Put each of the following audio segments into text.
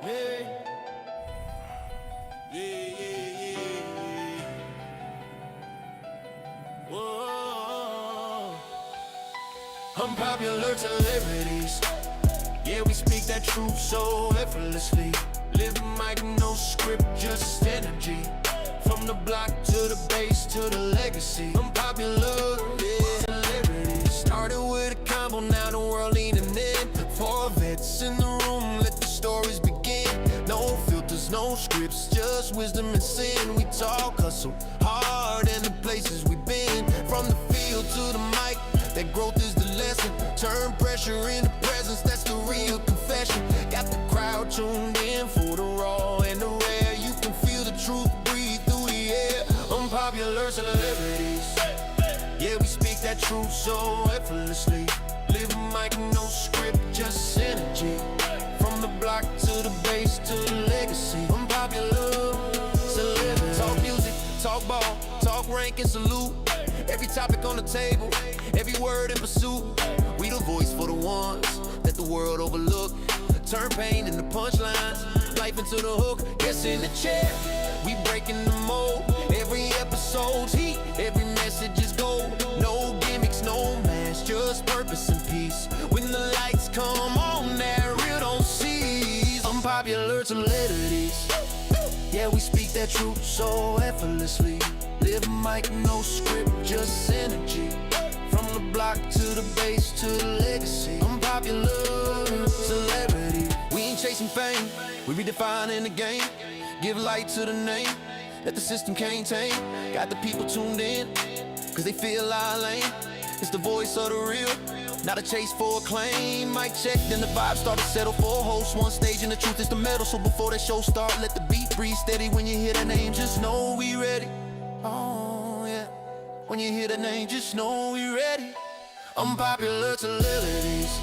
Yeah, yeah. Whoa. Unpopular celebrities. Yeah, we speak that truth so effortlessly. Living like no script, just energy. From the block to the base to the legacy. Unpopular, yeah, celebrities. Started with a combo, now the world leaning in. Four vets in the room, let the stories begin. No filters, no scripts, just wisdom and sin. We talk, hustle hard, and the places we've been. From the field to the mic, that growth is the lesson. Turn pressure into presence, that's the real confession. Got the crowd tuned in for the raw and the rare. You can feel the truth breathe through the air. Unpopular celebrities. Yeah, we speak that truth so effortlessly. Living like no script, just energy. From the block to the base to the legacy. Unpopular celebrities. Talk music, talk ball, talk rank and salute. Every topic on the table, every word in pursuit. We the voice for the ones that the world overlook. Turn pain into punchlines, life into the hook. Yes, in the chair, we breaking the mold. Every episode's heat, every message is gold. No gimmicks, no mask, just purpose and peace. When the lights come on, that real don't cease. Unpopular celebrities. Yeah, we speak that truth so effortlessly. Living like no script, just energy. From the block to the base to the legacy. Unpopular celebrity. We ain't chasing fame, we redefining the game. Give light to the name that the system can't tame. Got the people tuned in, cause they feel our lane. It's the voice of the real, not a chase for acclaim. Mic check, then the vibe start to settle for a host. One stage and the truth is the metal. So before that show start, let the beat breathe steady. When you hear that name, just know we ready. Oh yeah, when you hear that name, just know we ready. Unpopular celebrities.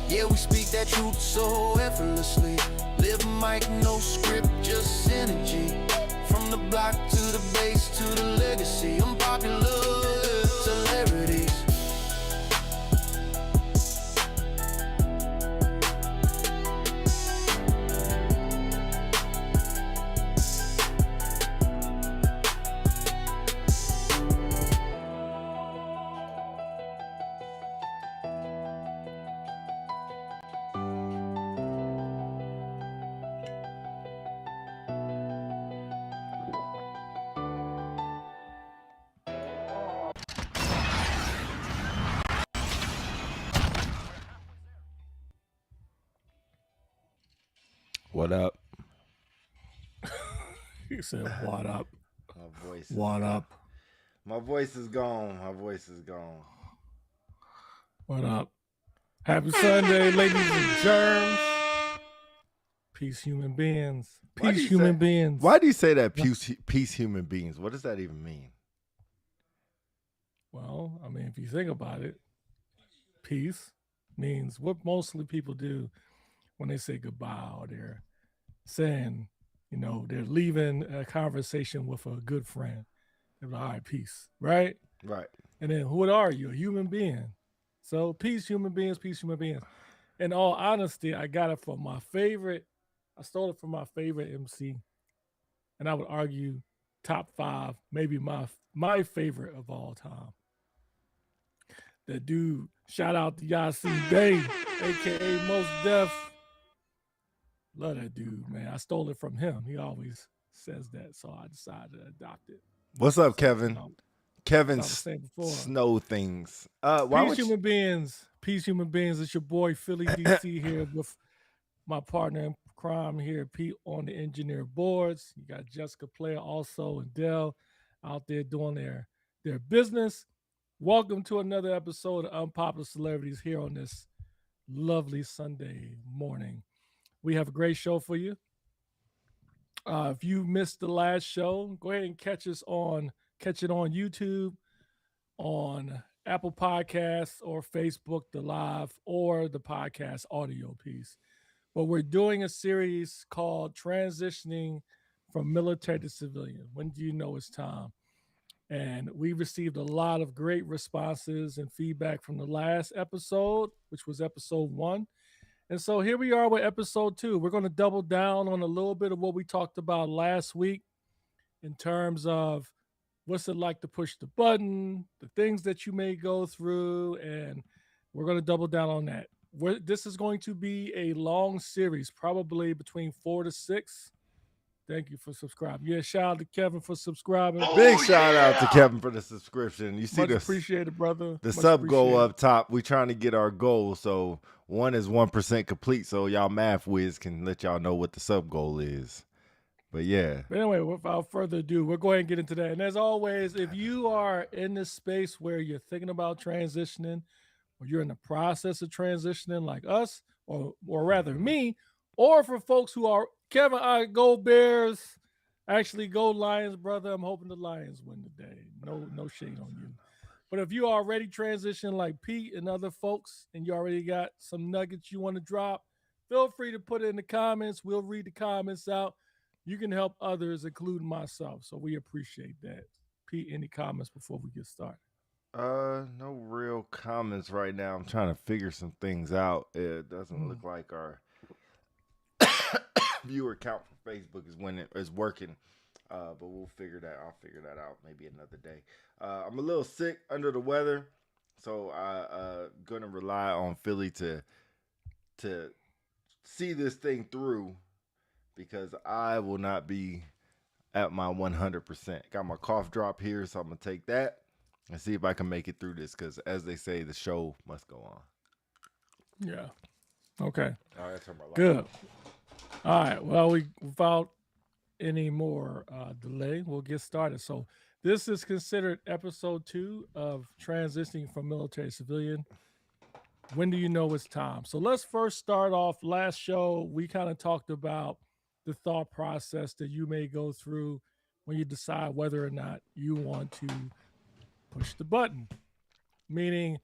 Yeah, we speak that truth so effortlessly. Living like no script, just energy. From the block to the base to the legacy. Unpopular celebrities. What up? He said, "What up? My voice. What up? My voice is gone. My voice is gone. What up? Happy Sunday, ladies and germs. Peace, human beings. Peace, human beings. Why do you say that? Peace, human beings. What does that even mean? Well, I mean, if you think about it, peace means what mostly people do when they say goodbye or they're saying, you know, they're leaving a conversation with a good friend. They're like, all right, peace, right? Right. And then what are you? A human being. So peace, human beings, peace, human beings. In all honesty, I got it from my favorite, I stole it from my favorite MC. And I would argue top 5, maybe my favorite of all time. The dude, shout out to Yasin Bey, aka Most Def. Love that dude, man. I stole it from him. He always says that, so I decided to adopt it. What's up, Kevin? Kevin I was saying before. Snow things. Peace, human beings. Peace, human beings. It's your boy Philly DC here with my partner in crime here, Pete, on the engineer boards. You got Jessica Player also and Dell out there doing their business. Welcome to another episode of Unpopular Celebrities here on this lovely Sunday morning. We have a great show for you. If you missed the last show, go ahead and catch it on YouTube, on Apple Podcasts, or Facebook, the live or the podcast audio piece. But we're doing a series called Transitioning from Military to Civilian. When do you know it's time? And we received a lot of great responses and feedback from the last episode, which was episode 1. And so here we are with episode 2. We're going to double down on a little bit of what we talked about last week in terms of what's it like to push the button, the things that you may go through, and we're going to double down on that. This is going to be a long series, probably between 4 to 6. Thank you for subscribing. Yeah, shout out to Kevin for subscribing. Big shout out to Kevin for the subscription. You see Much the appreciated, brother. the Much sub goal appreciated. up top. We trying to get our goal. So one is 1% complete. So y'all math whiz can let y'all know what the sub goal is. But yeah. But anyway, without further ado, we'll go ahead and get into that. And as always, if you are in this space where you're thinking about transitioning, or you're in the process of transitioning like us, or rather me, or for folks who are Kevin, I go Bears, actually go Lions, brother. I'm hoping the Lions win today. No shade on you. But if you already transitioned like Pete and other folks, and you already got some nuggets you want to drop, feel free to put it in the comments. We'll read the comments out. You can help others, including myself. So we appreciate that. Pete, any comments before we get started? No real comments right now. I'm trying to figure some things out. It doesn't look like our viewer count for Facebook is working. But we'll figure that. I'll figure that out maybe another day. I'm a little sick, under the weather, so I gonna rely on Philly to see this thing through, because I will not be at my 100%. Got my cough drop here, so I'm gonna take that and see if I can make it through this, because as they say, the show must go on. Yeah. Okay. All right, turn my light Good. off. All right. Well, without any more delay, we'll get started. So this is considered episode 2 of transitioning from military to civilian. When do you know it's time? So let's first start off. Last show, we kind of talked about the thought process that you may go through when you decide whether or not you want to push the button. Meaning,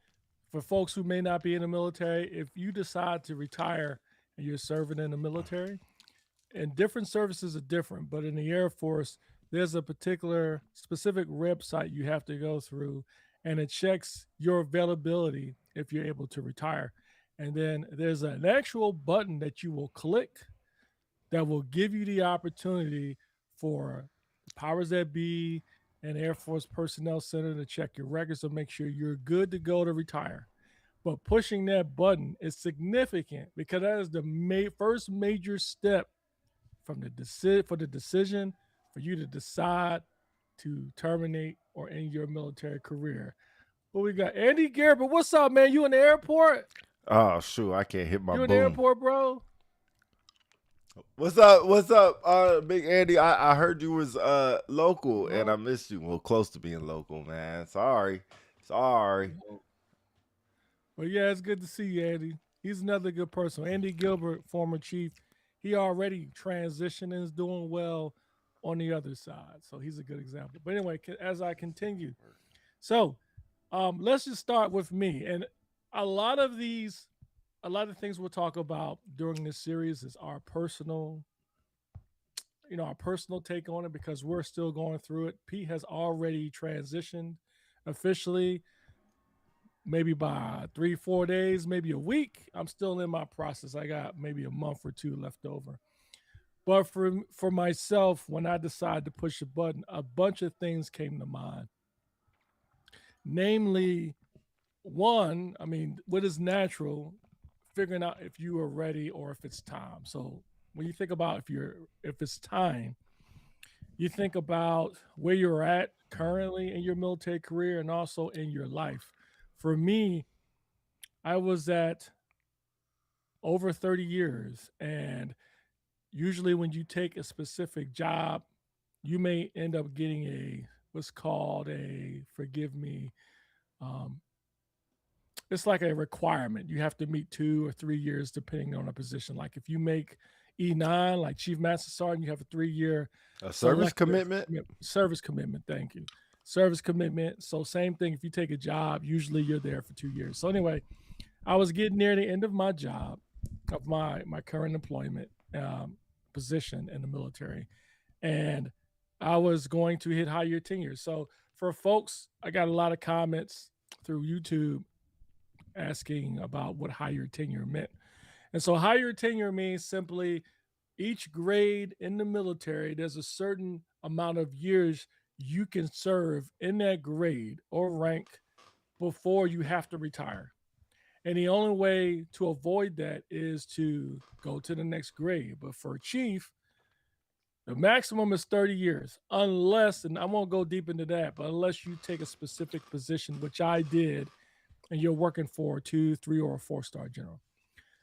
for folks who may not be in the military, if you decide to retire and you're serving in the military, and different services are different, but in the Air Force, there's a particular specific website you have to go through, and it checks your availability if you're able to retire. And then there's an actual button that you will click that will give you the opportunity for powers that be and Air Force Personnel Center to check your records to make sure you're good to go to retire. But pushing that button is significant because that is the first major step from the decision for you to decide to terminate or end your military career. But we got Andy Garrett. But what's up, man? You in the airport? Oh shoot, I can't hit my You in boom. the airport, bro? What's up? What's up, Big Andy? I heard you was local, and I missed you. Well, close to being local, man. Sorry. Well, yeah, it's good to see you, Andy. He's another good person. Andy Gilbert, former chief, he already transitioned and is doing well on the other side. So he's a good example. But anyway, as I continue, so let's just start with me. And a lot of things we'll talk about during this series is our personal take on it, because we're still going through it. Pete has already transitioned officially, maybe by 3-4 days, maybe a week. I'm still in my process. I got maybe a month or 2 left over. But for myself, when I decided to push a button, a bunch of things came to mind. Namely, one, I mean, what is natural, figuring out if you are ready or if it's time. So when you think about if it's time, you think about where you're at currently in your military career and also in your life. For me, I was at over 30 years, and usually when you take a specific job, you may end up getting what's called forgive me, it's like a requirement. You have to meet 2 or 3 years depending on a position. Like if you make E9, like Chief Master Sergeant, you have a 3-year service commitment. Service commitment. Thank you. Service commitment. So same thing. If you take a job, usually you're there for 2 years. So anyway, I was getting near the end of my job, of my current employment position in the military, and I was going to hit higher tenure. So for folks, I got a lot of comments through YouTube asking about what higher tenure meant. And so higher tenure means simply each grade in the military, there's a certain amount of years you can serve in that grade or rank before you have to retire. And the only way to avoid that is to go to the next grade. But for a chief, the maximum is 30 years, unless, and I won't go deep into that, but unless you take a specific position, which I did, and you're working for a 2, 3, or a 4-star general.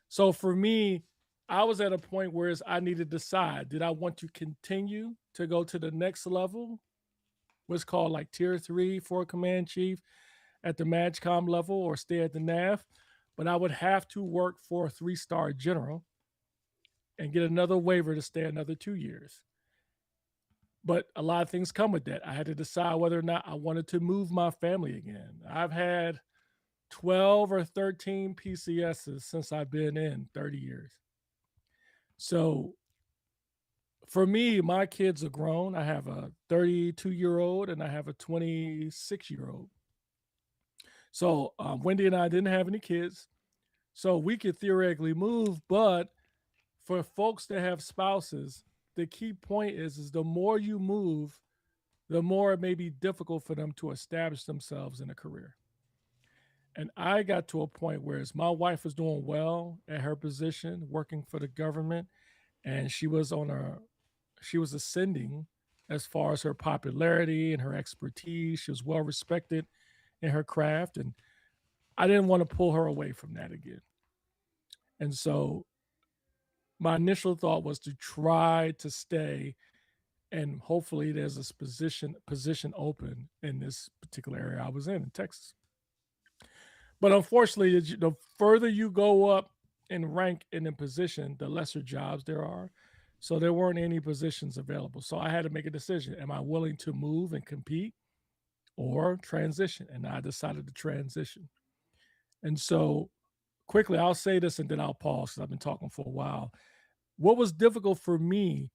So for me, I was at a point where I needed to decide, did I want to continue to go to the next level, what's called like tier 3 for a command chief at the MAGCOM level, or stay at the NAV? But I would have to work for a 3-star general and get another waiver to stay another 2 years. But a lot of things come with that. I had to decide whether or not I wanted to move my family again. I've had 12 or 13 PCSs since I've been in 30 years. So for me, my kids are grown. I have a 32-year-old and I have a 26-year-old. So Wendy and I didn't have any kids. So we could theoretically move, but for folks that have spouses, the key point is the more you move, the more it may be difficult for them to establish themselves in a career. And I got to a point where my wife was doing well at her position, working for the government, and she was ascending as far as her popularity and her expertise. She was well respected in her craft, and I didn't want to pull her away from that again. And so my initial thought was to try to stay, and hopefully there's a position open in this particular area I was in Texas. But unfortunately, the further you go up in rank and in position, the lesser jobs there are. So there weren't any positions available. So I had to make a decision. Am I willing to move and compete or transition? And I decided to transition. And so quickly, I'll say this and then I'll pause because I've been talking for a while. What was difficult for me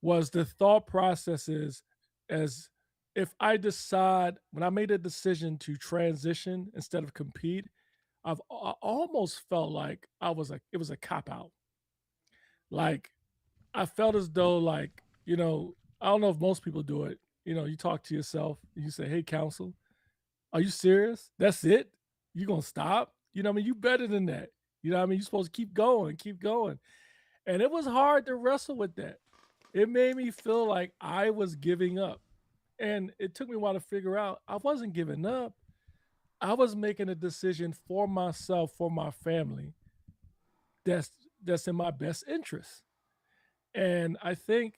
was the thought processes as if I decide, when I made a decision to transition instead of compete, I almost felt like it was a cop out. Like I felt as though like, I don't know if most people do it. You talk to yourself and you say, "Hey, counsel, are you serious? That's it? You gonna stop? You better than that. You're supposed to keep going, keep going." And it was hard to wrestle with that. It made me feel like I was giving up. And it took me a while to figure out I wasn't giving up. I was making a decision for myself, for my family, that's in my best interest. And I think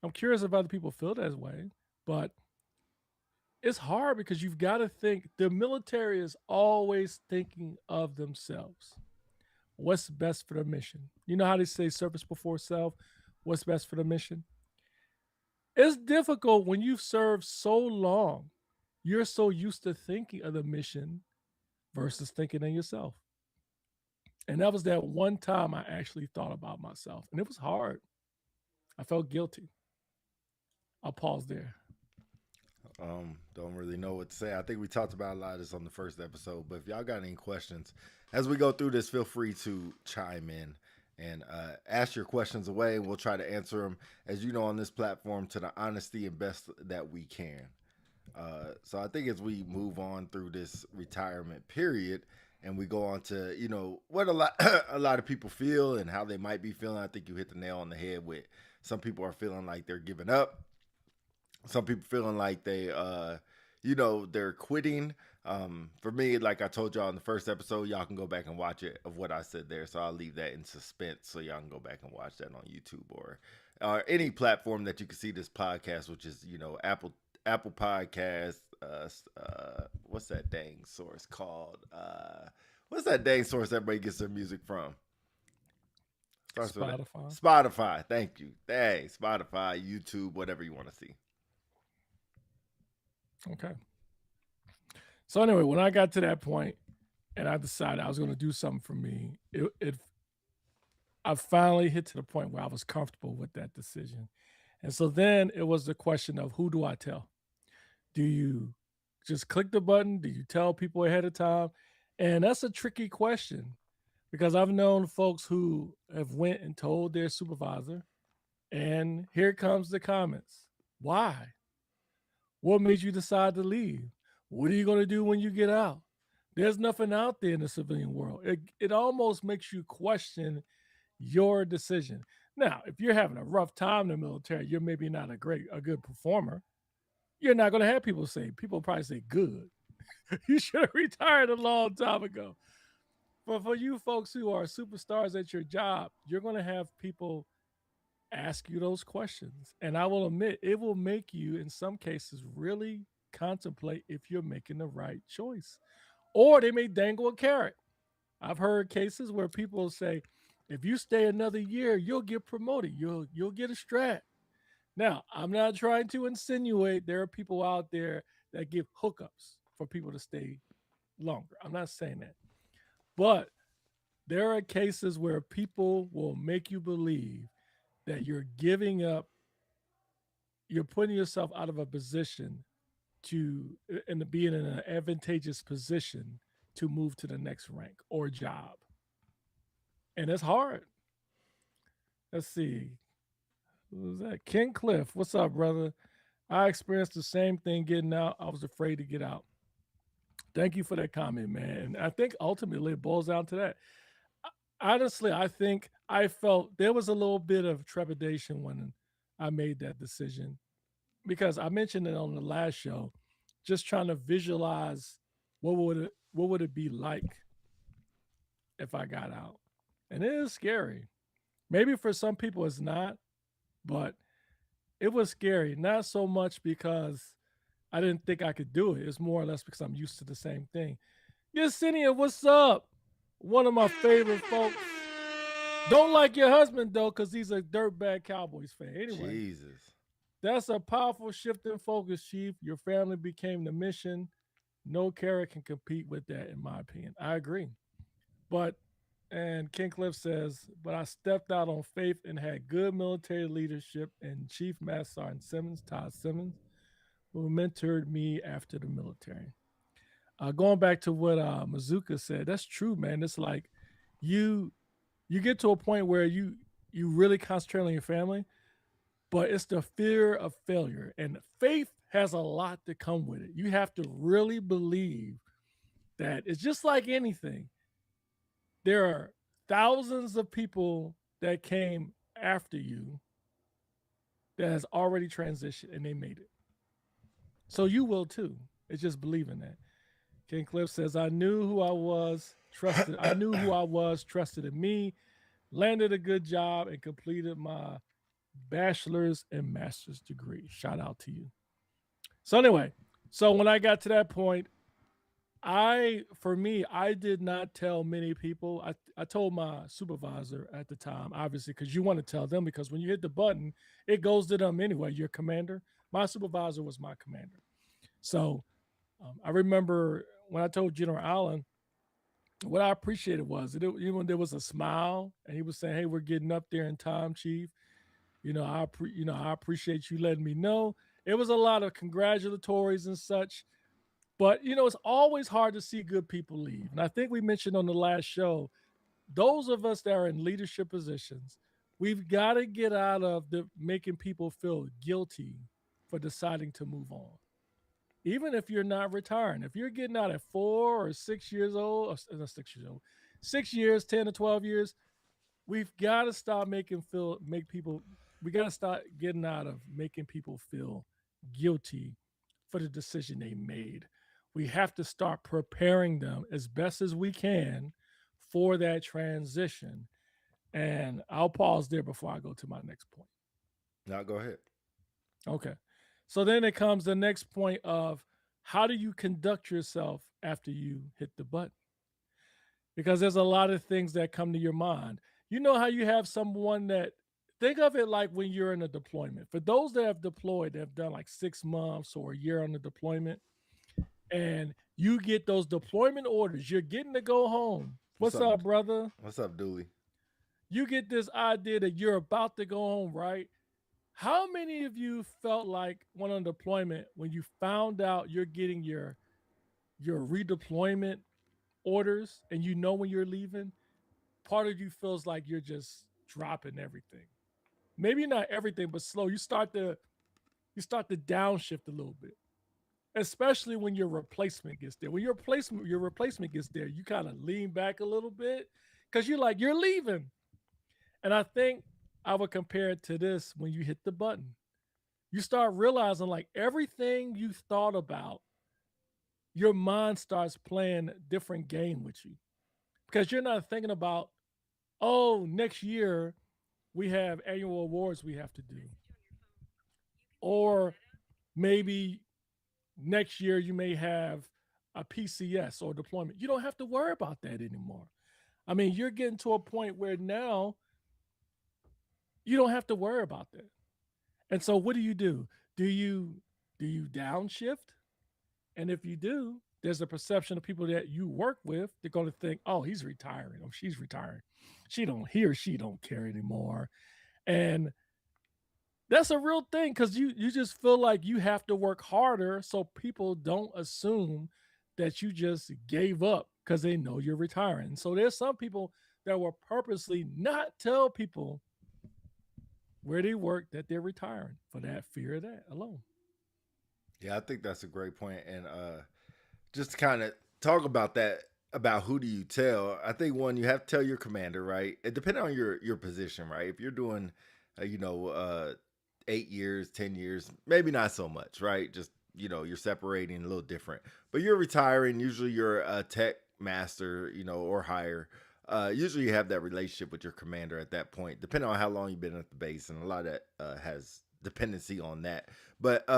I'm curious if other people feel that way, but it's hard because you've got to think the military is always thinking of themselves. What's best for the mission? You know how they say service before self? What's best for the mission? It's difficult when you've served so long. You're so used to thinking of the mission versus thinking of yourself. And that was that one time I actually thought about myself. And it was hard. I felt guilty. I'll pause there. Don't really know what to say. I think we talked about a lot of this on the first episode, but if y'all got any questions as we go through this, feel free to chime in and ask your questions away, and we'll try to answer them, as you know, on this platform to the honesty and best that we can. So I think as we move on through this retirement period and we go on to, what a lot of people feel and how they might be feeling, I think you hit the nail on the head with some people are feeling like they're giving up. Some people feeling like they're quitting. For me, like I told y'all in the first episode, y'all can go back and watch it of what I said there. So I'll leave that in suspense so y'all can go back and watch that on YouTube or any platform that you can see this podcast, which is, Apple Podcasts. What's that dang source called? What's that dang source everybody gets their music from? Spotify. Spotify. Thank you. Dang, Spotify, YouTube, whatever you want to see. Okay. So anyway, when I got to that point and I decided I was going to do something for me, I finally hit to the point where I was comfortable with that decision. And so then it was the question of, who do I tell? Do you just click the button? Do you tell people ahead of time? And that's a tricky question because I've known folks who have went and told their supervisor, and here comes the comments. Why? What made you decide to leave? What are you going to do when you get out? There's nothing out there in the civilian world. It almost makes you question your decision. Now, if you're having a rough time in the military, you're maybe not a good performer. You're not going to have people probably say, good. You should have retired a long time ago. But for you folks who are superstars at your job, you're going to have people ask you those questions. And I will admit, it will make you, in some cases, really contemplate if you're making the right choice. Or they may dangle a carrot. I've heard cases where people say, if you stay another year, you'll get promoted. You'll get a strat. Now, I'm not trying to insinuate there are people out there that give hookups for people to stay longer. I'm not saying that. But there are cases where people will make you believe that you're giving up, you're putting yourself out of a position to and being in an advantageous position to move to the next rank or job. And it's hard. Let's see. Who was that? Ken Cliff. What's up, brother? I experienced the same thing getting out. I was afraid to get out. Thank you for that comment, man. And I think ultimately it boils down to that. Honestly, I think I felt there was a little bit of trepidation when I made that decision because I mentioned it on the last show, just trying to visualize what would it be like if I got out. And it is scary. Maybe for some people it's not, but it was scary. Not so much because I didn't think I could do it. It's more or less because I'm used to the same thing. Yesenia, what's up? One of my favorite folks. Don't like your husband though, because he's a dirtbag Cowboys fan. Anyway, Jesus. that's a powerful shift in focus, Chief. Your family became the mission. No carrot can compete with that, in my opinion. I agree. But and King Cliff says, but I stepped out on faith and had good military leadership and Chief Master Sergeant Simmons, Todd Simmons, who mentored me after the military. Going back to what Mazuka said, that's true, man. It's like you you get to a point where you really concentrate on your family, but it's the fear of failure. And faith has a lot to come with it. You have to really believe that it's just like anything. There are thousands of people that came after you that has already transitioned and they made it. So you will too. It's just believing that. King Cliff says, I knew who I was, trusted. I knew who I was, trusted in me, landed a good job, and completed my bachelor's and master's degree. Shout out to you. So anyway, so when I got to that point, for me, I did not tell many people. I told my supervisor at the time, obviously, because you want to tell them because when you hit the button, it goes to them anyway. Your commander, my supervisor was my commander. So I remember when I told General Allen, what I appreciated was that even there was a smile, and he was saying, "Hey, we're getting up there in time, Chief. I appreciate you letting me know." It was a lot of congratulatories and such. But it's always hard to see good people leave. And I think we mentioned on the last show, those of us that are in leadership positions, we've got to get out of the making people feel guilty for deciding to move on. Even if you're not retiring, if you're getting out at 4 or 6 years old, or not 6 years old, 6 years, 10 to 12 years, we've got to stop we got to start getting out of making people feel guilty for the decision they made. We have to start preparing them as best as we can for that transition. And I'll pause there before I go to my next point. Now go ahead. Okay. So then it comes the next point of how do you conduct yourself after you hit the button? Because there's a lot of things that come to your mind. You know how you have someone that think of it like when you're in a deployment. For those that have deployed, that have done like 6 months or a year on the deployment, and you get those deployment orders, you're getting to go home. What's up, brother? What's up, Dooley? You get this idea that you're about to go home, right? How many of you felt like when on deployment, when you found out you're getting your redeployment orders and you know when you're leaving, part of you feels like you're just dropping everything. Maybe not everything, but slow. You start to downshift a little bit, especially when your replacement gets there. When your replacement gets there, you kind of lean back a little bit because you're leaving. And I think I would compare it to this: when you hit the button, you start realizing like everything you thought about, your mind starts playing a different game with you because you're not thinking about, oh, next year we have annual awards we have to do, or maybe next year you may have a PCS or deployment. You don't have to worry about that anymore. I mean, you're getting to a point where now you don't have to worry about that. And so what do you do? Do you downshift? And if you do, there's a perception of people that you work with, they're going to think, oh, he's retiring or she's retiring. He or she don't care anymore. And that's a real thing because you just feel like you have to work harder so people don't assume that you just gave up because they know you're retiring. So there's some people that will purposely not tell people where they work that they're retiring for that fear of that alone. Yeah, I think that's a great point. And just to kind of talk about that, about who do you tell? I think one, you have to tell your commander, right? It depends on your position, right? If you're doing, you know, 8 years, 10 years, maybe not so much, right? Just you're separating a little different. But you're retiring. Usually, you're a tech master, or higher. Usually, you have that relationship with your commander at that point, depending on how long you've been at the base, and a lot of that has dependency on that. But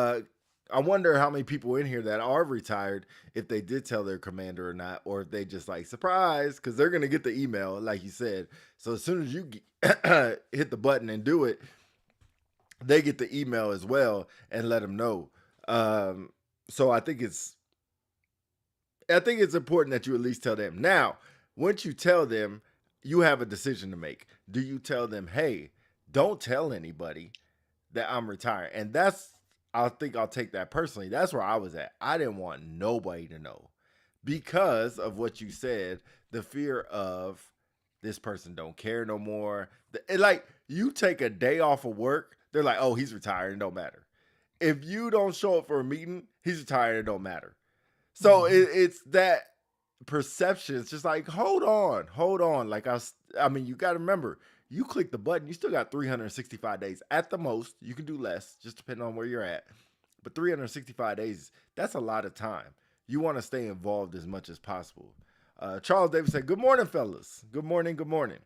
I wonder how many people in here that are retired, if they did tell their commander or not, or if they just like surprise, because they're gonna get the email, like you said. So as soon as you hit the button and do it, they get the email as well and let them know. So I think it's important that you at least tell them. Now, once you tell them, you have a decision to make. Do you tell them, hey, don't tell anybody that I'm retiring? And I think I'll take that personally. That's where I was at. I didn't want nobody to know because of what you said, the fear of this person don't care no more. Like, you take a day off of work, they're like, oh, he's retired, it don't matter. If you don't show up for a meeting, he's retired, it don't matter. So Mhm. it's that perception. It's just like, hold on. Like I mean, you got to remember, you click the button, you still got 365 days at the most. You can do less, just depending on where you're at. But 365 days, that's a lot of time. You want to stay involved as much as possible. Charles Davis said, good morning, fellas. Good morning, good morning.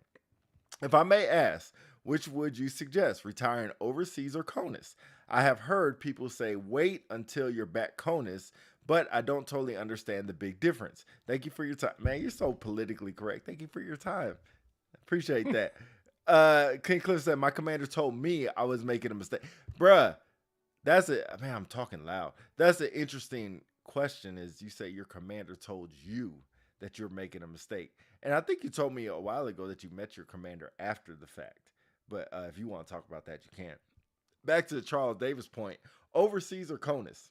If I may ask, which would you suggest, retiring overseas or CONUS? I have heard people say wait until you're back CONUS, but I don't totally understand the big difference. Thank you for your time. Man, you're so politically correct. Thank you for your time. Appreciate that. King Cliff said, my commander told me I was making a mistake. Bruh, that's it. Man, I'm talking loud. That's an interesting question, is you say your commander told you that you're making a mistake. And I think you told me a while ago that you met your commander after the fact. But if you want to talk about that, you can. Back to the Charles Davis point, overseas or CONUS?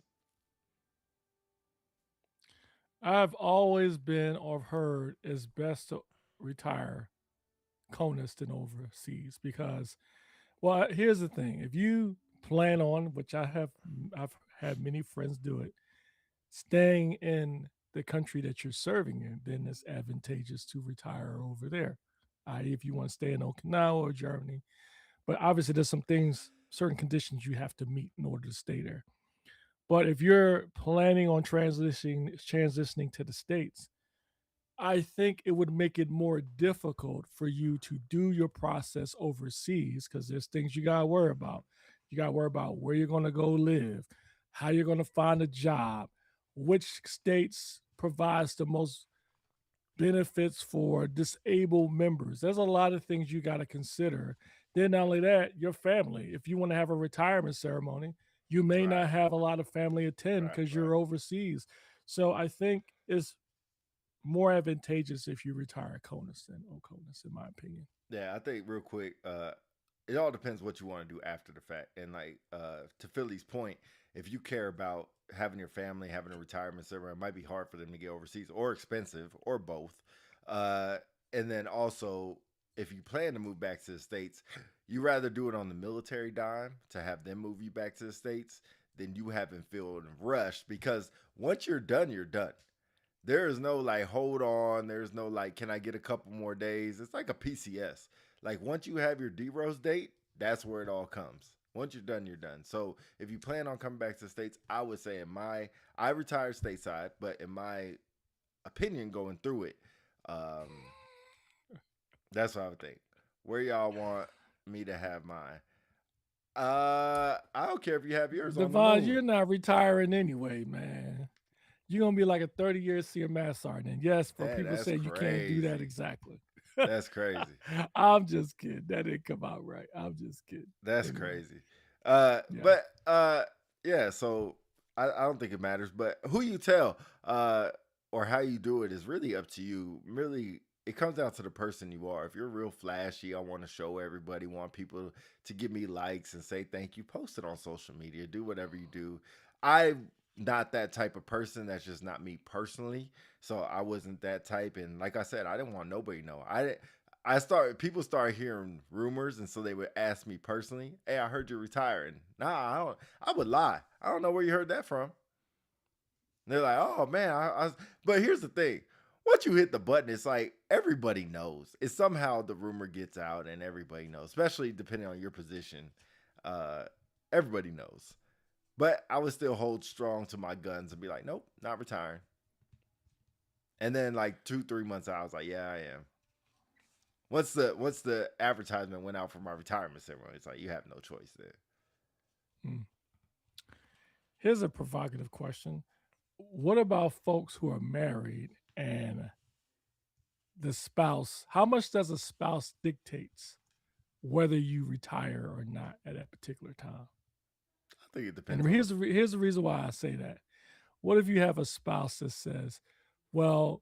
I've always been or heard it's best to retire CONUS than overseas because, well, here's the thing: if you plan on, which I've had many friends do it, staying in the country that you're serving in, then it's advantageous to retire over there. I.e., if you want to stay in Okinawa or Germany, but obviously there's some things, certain conditions you have to meet in order to stay there. But if you're planning on transitioning to the states, I think it would make it more difficult for you to do your process overseas because there's things you gotta worry about. You gotta worry about where you're gonna go live, how you're gonna find a job, which states provides the most benefits for disabled members. There's a lot of things you got to consider. Then not only that, your family. If you want to have a retirement ceremony, you may not Right, have a lot of family attend right, because right. you're overseas. So I think it's more advantageous if you retire CONUS than OCONUS, in my opinion. Yeah, I think real quick, it all depends what you want to do after the fact. And like to Philly's point, if you care about having your family, having a retirement ceremony, it might be hard for them to get overseas or expensive or both. Uh, And then also, if you plan to move back to the States, you rather do it on the military dime to have them move you back to the States than you having feeling rushed, because once you're done, you're done. There is no like hold on. There's no like, can I get a couple more days? It's like a PCS. Like once you have your D Rose date, that's where it all comes. Once you're done, you're done. So if you plan on coming back to the States, I would say I retired stateside, but in my opinion, going through it, um, that's what I would think. Where y'all want me to have mine? I don't care if you have yours on the Devon, you're moon. not retiring anyway, man. You're gonna be like a 30-year senior master sergeant. Yes, for Dang, people that's say you can't do that crazy. exactly. That's crazy. I'm just kidding. That didn't come out right. I'm just kidding. That's Anyway, crazy. yeah. But yeah. So I don't think it matters. But who you tell, or how you do it is really up to you. Really, it comes down to the person you are. If you're real flashy, I want to show everybody, want people to give me likes and say thank you. Post it on social media. Do whatever you do. I'm not that type of person. That's just not me personally. So I wasn't that type. And like I said, I didn't want nobody to know. People started hearing rumors, and so they would ask me personally, "Hey, I heard you're retiring." Nah, I don't. I would lie. I don't know where you heard that from. And they're like, "Oh man," but here's the thing: once you hit the button, it's like everybody knows. It's somehow the rumor gets out, and everybody knows, especially depending on your position. Uh, Everybody knows. But I would still hold strong to my guns and be like, "Nope, not retiring." And then like 2, 3 months out, I was like, "Yeah, I am." Once the advertisement went out for my retirement ceremony, it's like you have no choice there. Mm. Here's a provocative question. What about folks who are married and the spouse? How much does a spouse dictates whether you retire or not at that particular time? I think it And depends on the. here's the reason why I say that. What if you have a spouse that says, "Well,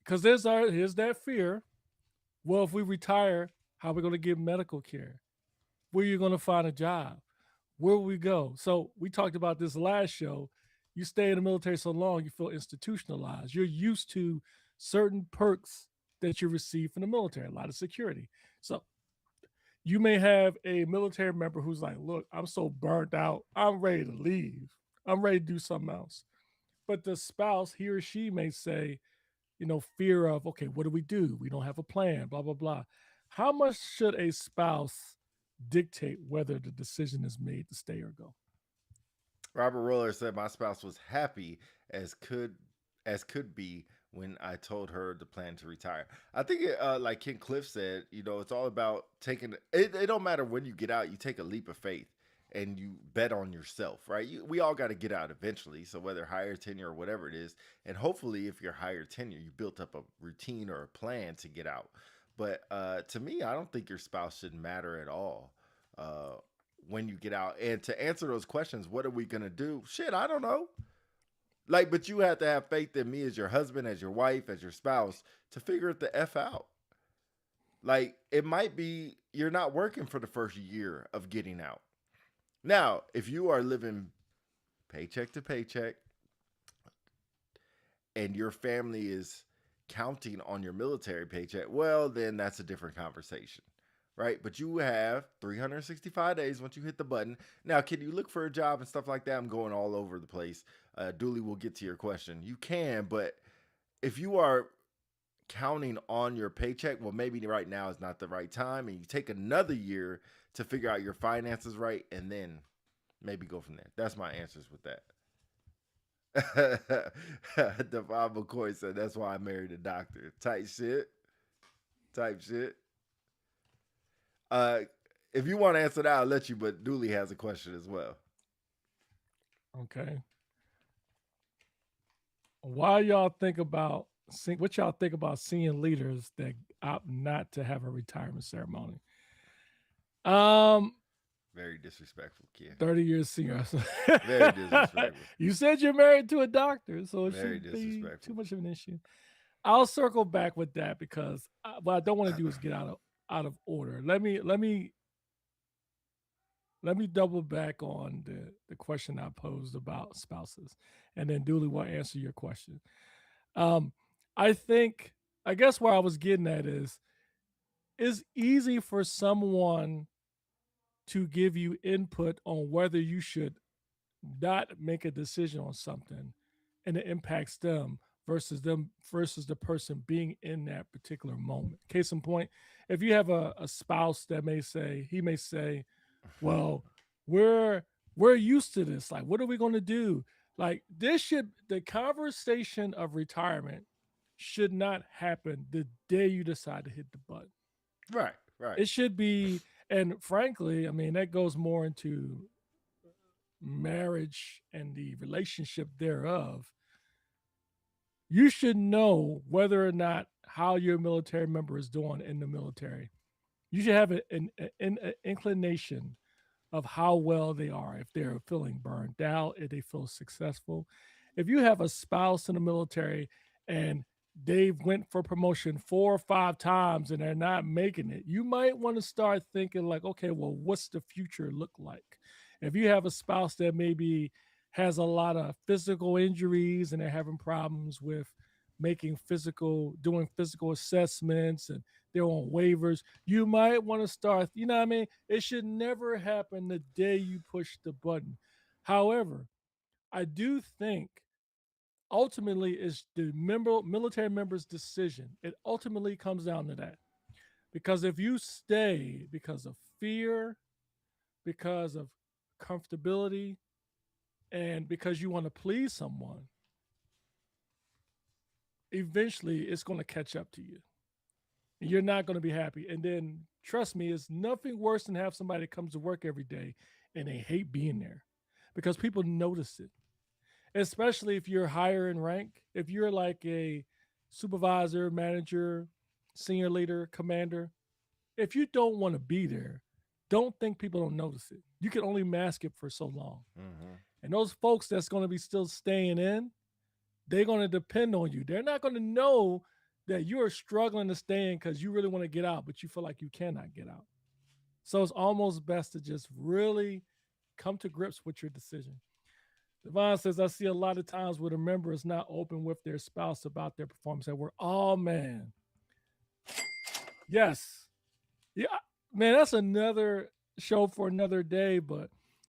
because here's that fear. Well, if we retire, how are we going to get medical care? Where are you going to find a job? Where will we go?" So we talked about this last show. You stay in the military so long, you feel institutionalized. You're used to certain perks that you receive from the military, a lot of security. So you may have a military member who's like, "Look, I'm so burnt out. I'm ready to leave. I'm ready to do something else." But the spouse, he or she may say, fear of, okay, what do we do? We don't have a plan, blah, blah, blah. How much should a spouse dictate whether the decision is made to stay or go? Robert Roller said my spouse was happy as could be when I told her the plan to retire. I think like Ken Cliff said, it's all about taking it. It don't matter when you get out, you take a leap of faith and you bet on yourself, right? We all got to get out eventually. So whether higher tenure or whatever it is, and hopefully if you're higher tenure, you built up a routine or a plan to get out. But to me, I don't think your spouse should matter at all. Uh, when you get out. And to answer those questions, what are we gonna do? Shit, I don't know. Like, but you have to have faith in me as your husband, as your wife, as your spouse to figure it the F out. Like, it might be you're not working for the first year of getting out. Now, if you are living paycheck to paycheck and your family is counting on your military paycheck, well, then that's a different conversation, right? But you have 365 days once you hit the button. Now, can you look for a job and stuff like that? I'm going all over the place. Dooley will get to your question. You can, but if you are counting on your paycheck, well, maybe right now is not the right time, and you take another year to figure out your finances right, and then maybe go from there. That's my answers with that. Devon McCoy said, "That's why I married a doctor." Type shit. Type shit. Uh, if you want to answer that, I'll let you. But Dooley has a question as well. Okay. Why y'all think about what y'all think about seeing leaders that opt not to have a retirement ceremony? Um, Very disrespectful, kid. 30 years senior. Very disrespectful. You said you're married to a doctor, so it Very shouldn't be too disrespectful. much of an issue. I'll circle back with that because what I don't want to do is get out of order. Let me double back on the question I posed about spouses, and then Dooley will answer your question. I think I guess where I was getting at is it's easy for someone to give you input on whether you should not make a decision on something and it impacts them versus the person being in that particular moment. Case in point, if you have a spouse that may say, well, we're we're used to this. Like, what are we going to do? Like, the conversation of retirement should not happen the day you decide to hit the button. Right, right. It should be, and frankly, I mean, that goes more into marriage and the relationship thereof. You should know whether or not how your military member is doing in the military. You should have an inclination of how well they are, if they're feeling burned out, if they feel successful. If you have a spouse in the military and they've went for promotion 4 or 5 times and they're not making it, you might want to start thinking like, okay, well, what's the future look like? If you have a spouse that maybe has a lot of physical injuries and they're having problems with doing physical assessments and they're on waivers, you might want to start, you know what I mean? It should never happen the day you push the button. However, I do think ultimately it's the military member's decision. It ultimately comes down to that. Because if you stay because of fear, because of comfortability, and because you want to please someone, eventually it's going to catch up to you. And you're not going to be happy. And then trust me, it's nothing worse than have somebody that comes to work every day and they hate being there because people notice it, especially if you're higher in rank. If you're like a supervisor, manager, senior leader, commander, if you don't want to be there, don't think people don't notice it. You can only mask it for so long. Hmm. And those folks that's going to be still staying in, they're going to depend on you. They're not going to know that you are struggling to stay in because you really want to get out, but you feel like you cannot get out. So it's almost best to just really come to grips with your decision. Devon says, I see a lot of times where the member is not open with their spouse about their performance at work. Oh, man. Yes. Yeah. Man, that's another show for another day. But